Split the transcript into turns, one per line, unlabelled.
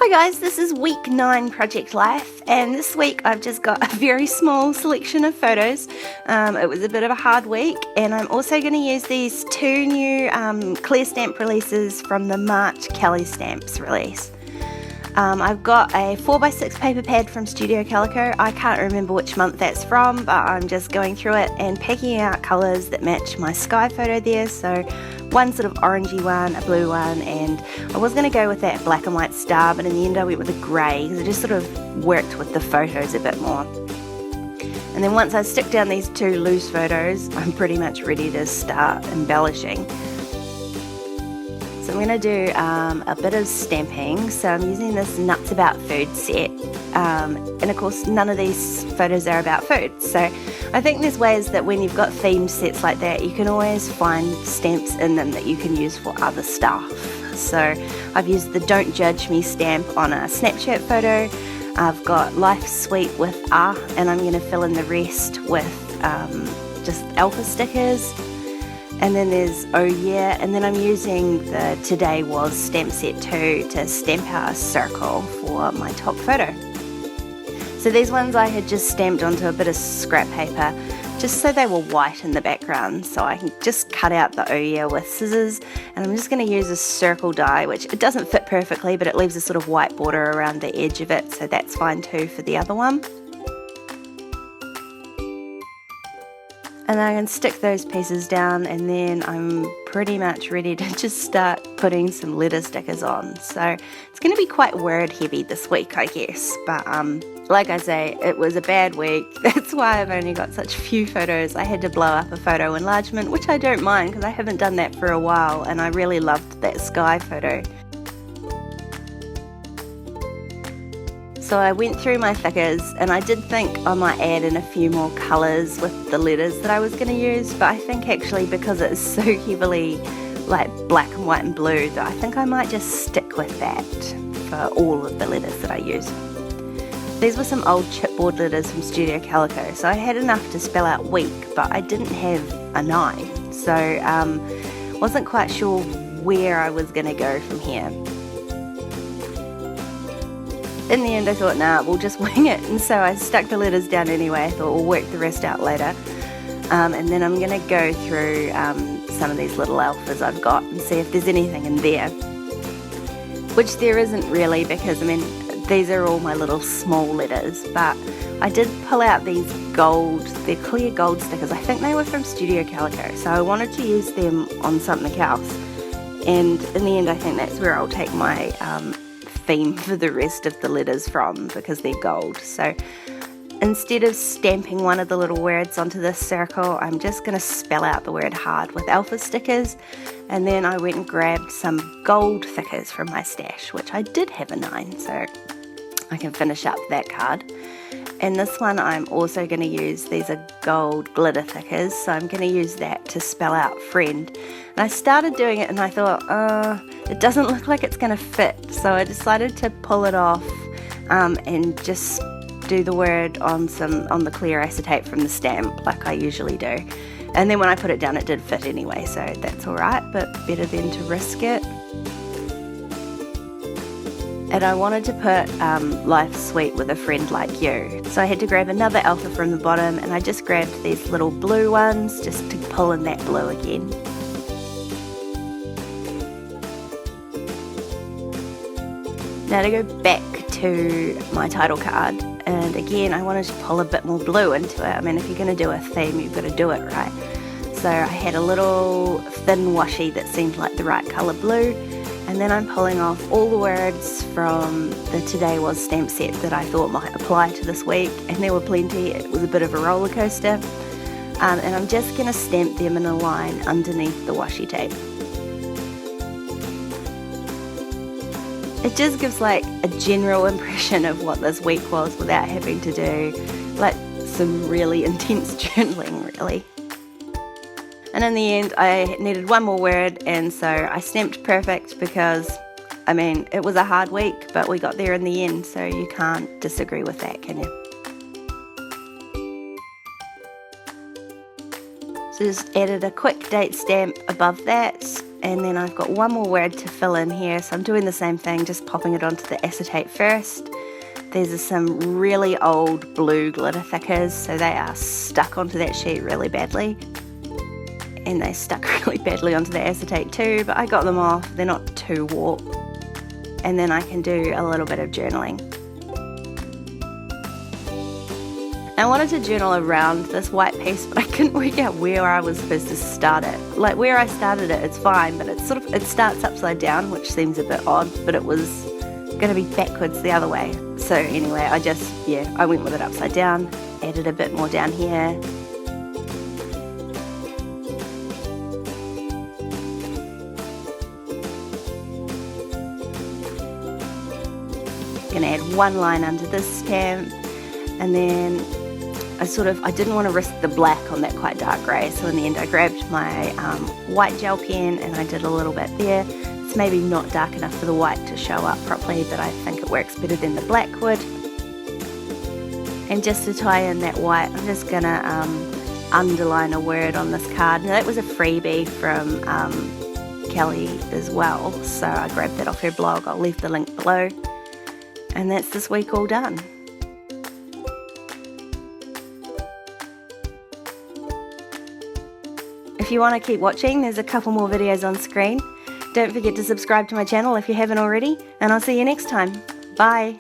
Hi guys, this is week 9 Project Life, and this week I've just got a very small selection of photos. It was a bit of a hard week, and I'm also going to use these 2 new clear stamp releases from the March Kelly Stamps release. I've got a 4x6 paper pad from Studio Calico. I can't remember which month that's from, but I'm just going through it and picking out colours that match my sky photo there. So one sort of orangey one, a blue one, and I was going to go with that black and white star, but in the end I went with a grey because it just sort of worked with the photos a bit more. And then once I stick down these 2 loose photos, I'm pretty much ready to start embellishing. So I'm going to do a bit of stamping. So I'm using this Nuts About Food set, and of course none of these photos are about food. So I think there's ways that when you've got themed sets like that, you can always find stamps in them that you can use for other stuff. So I've used the Don't Judge Me stamp on a Snapchat photo. I've got Life Sweet with and I'm going to fill in the rest with just alpha stickers. And then there's Oh Yeah, and then I'm using the Today Was stamp set 2 to stamp out a circle for my top photo. So these ones I had just stamped onto a bit of scrap paper just so they were white in the background, so I can just cut out the Oh Yeah with scissors, and I'm just going to use a circle die, which it doesn't fit perfectly but it leaves a sort of white border around the edge of it, so that's fine too for the other one. And then I can stick those pieces down, and then I'm pretty much ready to just start putting some letter stickers on. So it's going to be quite word heavy this week, I guess. But like I say, it was a bad week. That's why I've only got such few photos. I had to blow up a photo enlargement, which I don't mind because I haven't done that for a while, and I really loved that sky photo. So I went through my thickers, and I did think I might add in a few more colours with the letters that I was going to use, but I think actually because it's so heavily like black and white and blue that I think I might just stick with that for all of the letters that I use. These were some old chipboard letters from Studio Calico, so I had enough to spell out week, but I didn't have a 9, so wasn't quite sure where I was going to go from here. In the end I thought, nah, we'll just wing it, and so I stuck the letters down anyway. I thought we'll work the rest out later. And then I'm going to go through some of these little alphas I've got and see if there's anything in there. Which there isn't really, because I mean these are all my little small letters, but I did pull out these they're clear gold stickers. I think they were from Studio Calico, so I wanted to use them on something else. And in the end I think that's where I'll take my theme for the rest of the letters from, because they're gold. So instead of stamping one of the little words onto this circle, I'm just going to spell out the word hard with alpha stickers, and then I went and grabbed some gold thickers from my stash, which I did have a 9, so I can finish up that card. And this one I'm also going to use, these are gold glitter thickers, so I'm going to use that to spell out friend. And I started doing it and I thought, it doesn't look like it's going to fit, so I decided to pull it off and just do the word on the clear acetate from the stamp like I usually do. And then when I put it down it did fit anyway, so that's alright, but better than to risk it. And I wanted to put Life Sweet with a Friend Like You. So I had to grab another alpha from the bottom, and I just grabbed these little blue ones just to pull in that blue again. Now to go back to my title card, and again I wanted to pull a bit more blue into it. I mean, if you're going to do a theme you've got to do it right. So I had a little thin washi that seemed like the right colour blue. And then I'm pulling off all the words from the Today Was stamp set that I thought might apply to this week, and there were plenty. It was a bit of a roller coaster. And I'm just going to stamp them in a line underneath the washi tape. It just gives like a general impression of what this week was without having to do like some really intense journaling, really. And in the end I needed one more word, and so I stamped perfect because, I mean, it was a hard week, but we got there in the end, so you can't disagree with that, can you? So just added a quick date stamp above that, and then I've got one more word to fill in here, so I'm doing the same thing, just popping it onto the acetate first. There's some really old blue glitter thickers, so they are stuck onto that sheet really badly. And they stuck really badly onto the acetate too, but I got them off, they're not too warped. And then I can do a little bit of journaling. I wanted to journal around this white piece, but I couldn't work out where I was supposed to start it. Like where I started it, it's fine, but it starts upside down, which seems a bit odd, but it was going to be backwards the other way. So anyway, I went with it upside down, added a bit more down here. Going to add one line under this stamp, and then I didn't want to risk the black on that quite dark grey, so in the end I grabbed my white gel pen and I did a little bit there. It's maybe not dark enough for the white to show up properly, but I think it works better than the black would. And just to tie in that white, I'm just going to underline a word on this card. Now that was a freebie from Kelly as well, so I grabbed that off her blog. I'll leave the link below. And that's this week all done. If you want to keep watching, there's a couple more videos on screen. Don't forget to subscribe to my channel if you haven't already, and I'll see you next time. Bye!